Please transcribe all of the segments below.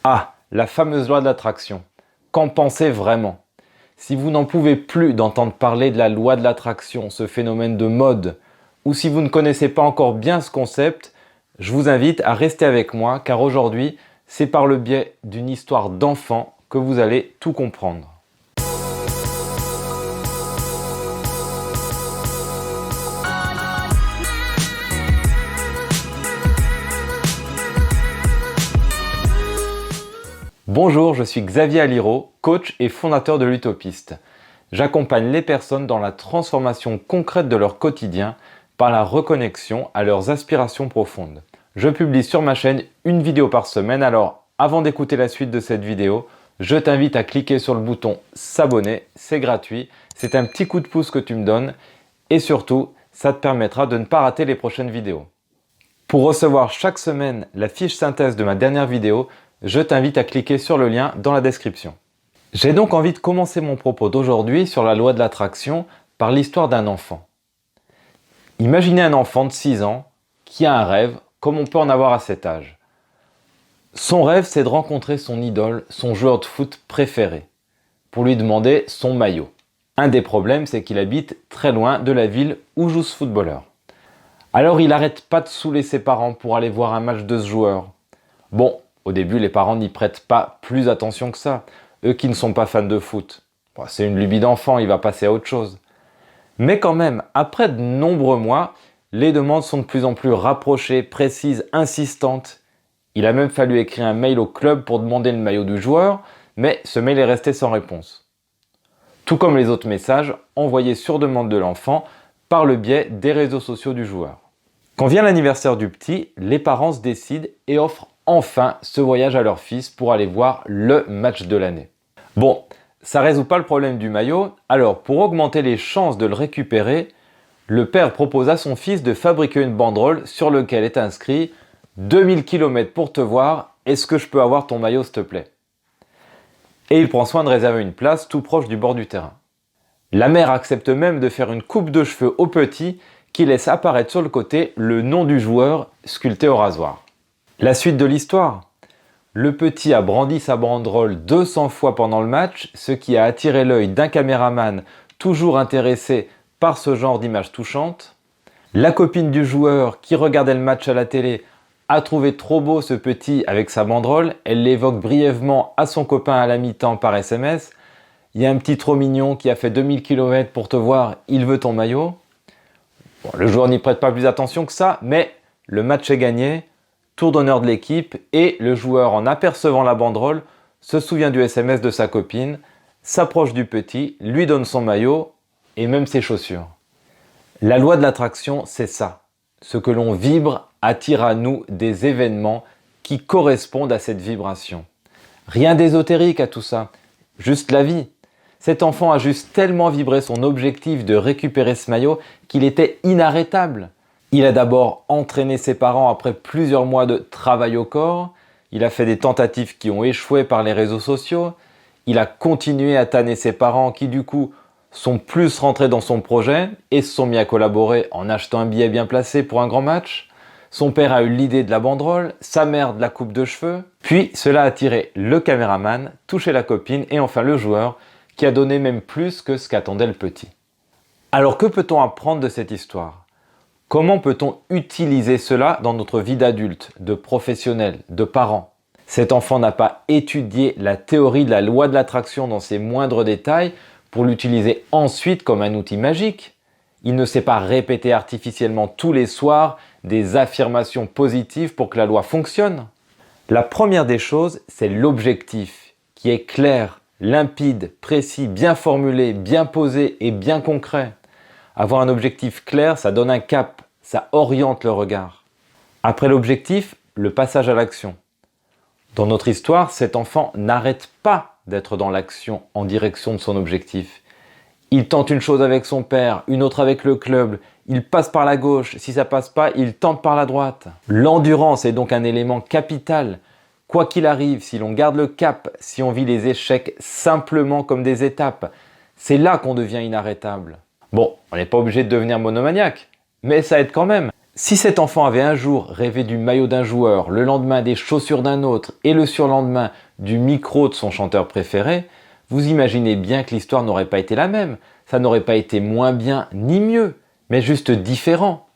Ah, la fameuse loi de l'attraction. Qu'en pensez vraiment? Si vous n'en pouvez plus d'entendre parler de la loi de l'attraction, ce phénomène de mode, ou si vous ne connaissez pas encore bien ce concept, je vous invite à rester avec moi car aujourd'hui, c'est par le biais d'une histoire d'enfant que vous allez tout comprendre. Bonjour, je suis Xavier Aliro, coach et fondateur de l'Utopiste. J'accompagne les personnes dans la transformation concrète de leur quotidien par la reconnexion à leurs aspirations profondes. Je publie sur ma chaîne une vidéo par semaine, alors avant d'écouter la suite de cette vidéo, je t'invite à cliquer sur le bouton s'abonner, c'est gratuit, c'est un petit coup de pouce que tu me donnes et surtout, ça te permettra de ne pas rater les prochaines vidéos. Pour recevoir chaque semaine la fiche synthèse de ma dernière vidéo, je t'invite à cliquer sur le lien dans la description. J'ai donc envie de commencer mon propos d'aujourd'hui sur la loi de l'attraction par l'histoire d'un enfant. Imaginez un enfant de 6 ans qui a un rêve comme on peut en avoir à cet âge. Son rêve, c'est de rencontrer son idole, son joueur de foot préféré, pour lui demander son maillot. Un des problèmes, c'est qu'il habite très loin de la ville où joue ce footballeur. Alors il n'arrête pas de saouler ses parents pour aller voir un match de ce joueur. Bon, au début, les parents n'y prêtent pas plus attention que ça, eux qui ne sont pas fans de foot. Bon, c'est une lubie d'enfant, il va passer à autre chose. Mais quand même, après de nombreux mois, les demandes sont de plus en plus rapprochées, précises, insistantes. Il a même fallu écrire un mail au club pour demander le maillot du joueur, mais ce mail est resté sans réponse. Tout comme les autres messages envoyés sur demande de l'enfant par le biais des réseaux sociaux du joueur. Quand vient l'anniversaire du petit, les parents se décident et offrent enfin ce voyage à leur fils pour aller voir le match de l'année. Bon, ça ne résout pas le problème du maillot, alors pour augmenter les chances de le récupérer, le père propose à son fils de fabriquer une banderole sur laquelle est inscrit « 2000 km pour te voir, est-ce que je peux avoir ton maillot s'il te plaît ?» Et il prend soin de réserver une place tout proche du bord du terrain. La mère accepte même de faire une coupe de cheveux au petit qui laisse apparaître sur le côté le nom du joueur sculpté au rasoir. La suite de l'histoire. Le petit a brandi sa banderole 200 fois pendant le match, ce qui a attiré l'œil d'un caméraman toujours intéressé par ce genre d'images touchantes. La copine du joueur qui regardait le match à la télé a trouvé trop beau ce petit avec sa banderole. Elle l'évoque brièvement à son copain à la mi-temps par SMS. Il y a un petit trop mignon qui a fait 2000 km pour te voir, il veut ton maillot. Bon, le joueur n'y prête pas plus attention que ça, mais le match est gagné. Tour d'honneur de l'équipe et le joueur, en apercevant la banderole, se souvient du SMS de sa copine, s'approche du petit, lui donne son maillot et même ses chaussures. La loi de l'attraction, c'est ça. Ce que l'on vibre attire à nous des événements qui correspondent à cette vibration. Rien d'ésotérique à tout ça, juste la vie. Cet enfant a juste tellement vibré son objectif de récupérer ce maillot qu'il était inarrêtable. Il a d'abord entraîné ses parents après plusieurs mois de travail au corps. Il a fait des tentatives qui ont échoué par les réseaux sociaux. Il a continué à tanner ses parents qui du coup sont plus rentrés dans son projet et se sont mis à collaborer en achetant un billet bien placé pour un grand match. Son père a eu l'idée de la banderole, sa mère de la coupe de cheveux. Puis cela a attiré le caméraman, touché la copine et enfin le joueur qui a donné même plus que ce qu'attendait le petit. Alors que peut-on apprendre de cette histoire ? Comment peut-on utiliser cela dans notre vie d'adulte, de professionnel, de parent? Cet enfant n'a pas étudié la théorie de la loi de l'attraction dans ses moindres détails pour l'utiliser ensuite comme un outil magique. Il ne s'est pas répété artificiellement tous les soirs des affirmations positives pour que la loi fonctionne. La première des choses, c'est l'objectif qui est clair, limpide, précis, bien formulé, bien posé et bien concret. Avoir un objectif clair, ça donne un cap, ça oriente le regard. Après l'objectif, le passage à l'action. Dans notre histoire, cet enfant n'arrête pas d'être dans l'action en direction de son objectif. Il tente une chose avec son père, une autre avec le club, il passe par la gauche, si ça passe pas, il tente par la droite. L'endurance est donc un élément capital. Quoi qu'il arrive, si l'on garde le cap, si on vit les échecs simplement comme des étapes, c'est là qu'on devient inarrêtable. Bon, on n'est pas obligé de devenir monomaniaque, mais ça aide quand même. Si cet enfant avait un jour rêvé du maillot d'un joueur, le lendemain des chaussures d'un autre et le surlendemain du micro de son chanteur préféré, vous imaginez bien que l'histoire n'aurait pas été la même. Ça n'aurait pas été moins bien ni mieux, mais juste différent.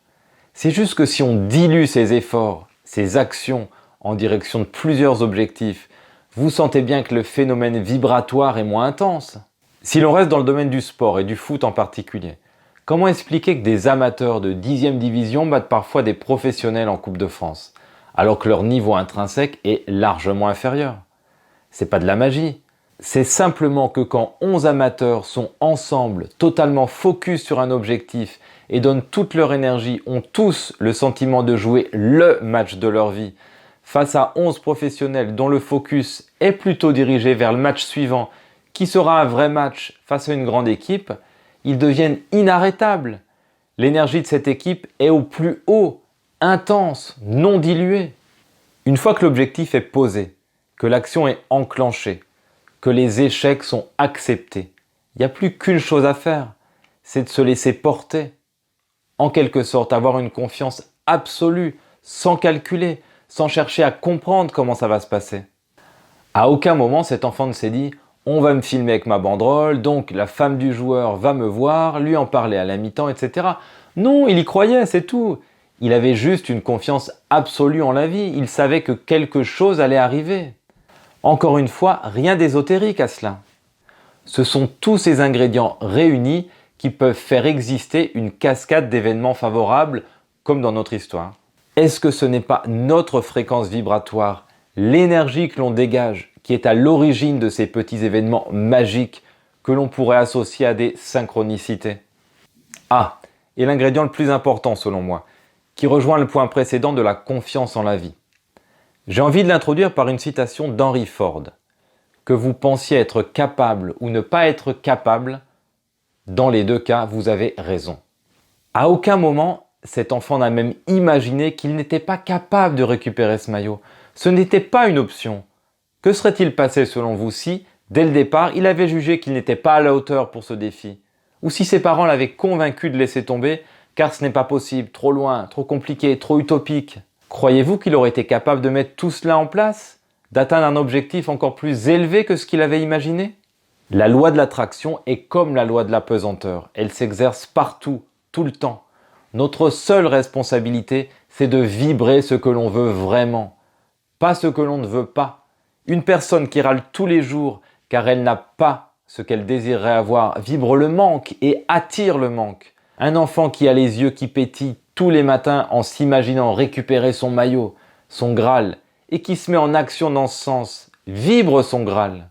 C'est juste que si on dilue ses efforts, ses actions en direction de plusieurs objectifs, vous sentez bien que le phénomène vibratoire est moins intense. Si l'on reste dans le domaine du sport et du foot en particulier, comment expliquer que des amateurs de 10e division battent parfois des professionnels en Coupe de France, alors que leur niveau intrinsèque est largement inférieur? C'est pas de la magie. C'est simplement que quand 11 amateurs sont ensemble, totalement focus sur un objectif et donnent toute leur énergie, ont tous le sentiment de jouer le match de leur vie, face à 11 professionnels dont le focus est plutôt dirigé vers le match suivant, qui sera un vrai match face à une grande équipe, ils deviennent inarrêtables. L'énergie de cette équipe est au plus haut, intense, non diluée. Une fois que l'objectif est posé, que l'action est enclenchée, que les échecs sont acceptés, il n'y a plus qu'une chose à faire, c'est de se laisser porter. En quelque sorte, avoir une confiance absolue, sans calculer, sans chercher à comprendre comment ça va se passer. À aucun moment cet enfant ne s'est dit « on va me filmer avec ma banderole, donc la femme du joueur va me voir, lui en parler à la mi-temps, etc. » Non, il y croyait, c'est tout. Il avait juste une confiance absolue en la vie, il savait que quelque chose allait arriver. Encore une fois, rien d'ésotérique à cela. Ce sont tous ces ingrédients réunis qui peuvent faire exister une cascade d'événements favorables, comme dans notre histoire. Est-ce que ce n'est pas notre fréquence vibratoire, l'énergie que l'on dégage, qui est à l'origine de ces petits événements magiques que l'on pourrait associer à des synchronicités? Ah, et l'ingrédient le plus important selon moi, qui rejoint le point précédent de la confiance en la vie. J'ai envie de l'introduire par une citation d'Henry Ford. Que vous pensiez être capable ou ne pas être capable, dans les deux cas, vous avez raison. À aucun moment, cet enfant n'a même imaginé qu'il n'était pas capable de récupérer ce maillot. Ce n'était pas une option. Que serait-il passé selon vous si, dès le départ, il avait jugé qu'il n'était pas à la hauteur pour ce défi? Ou si ses parents l'avaient convaincu de laisser tomber, car ce n'est pas possible, trop loin, trop compliqué, trop utopique? Croyez-vous qu'il aurait été capable de mettre tout cela en place? D'atteindre un objectif encore plus élevé que ce qu'il avait imaginé? La loi de l'attraction est comme la loi de la pesanteur. Elle s'exerce partout, tout le temps. Notre seule responsabilité, c'est de vibrer ce que l'on veut vraiment, pas ce que l'on ne veut pas. Une personne qui râle tous les jours car elle n'a pas ce qu'elle désirerait avoir vibre le manque et attire le manque. Un enfant qui a les yeux qui pétillent tous les matins en s'imaginant récupérer son maillot, son Graal, et qui se met en action dans ce sens, vibre son Graal.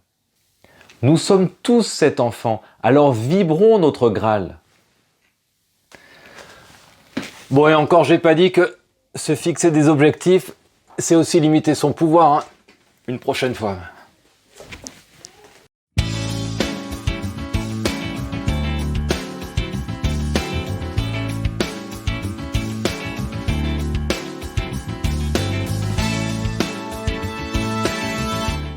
Nous sommes tous cet enfant, alors vibrons notre Graal. Bon, et encore, j'ai pas dit que se fixer des objectifs, c'est aussi limiter son pouvoir, hein. Une prochaine fois.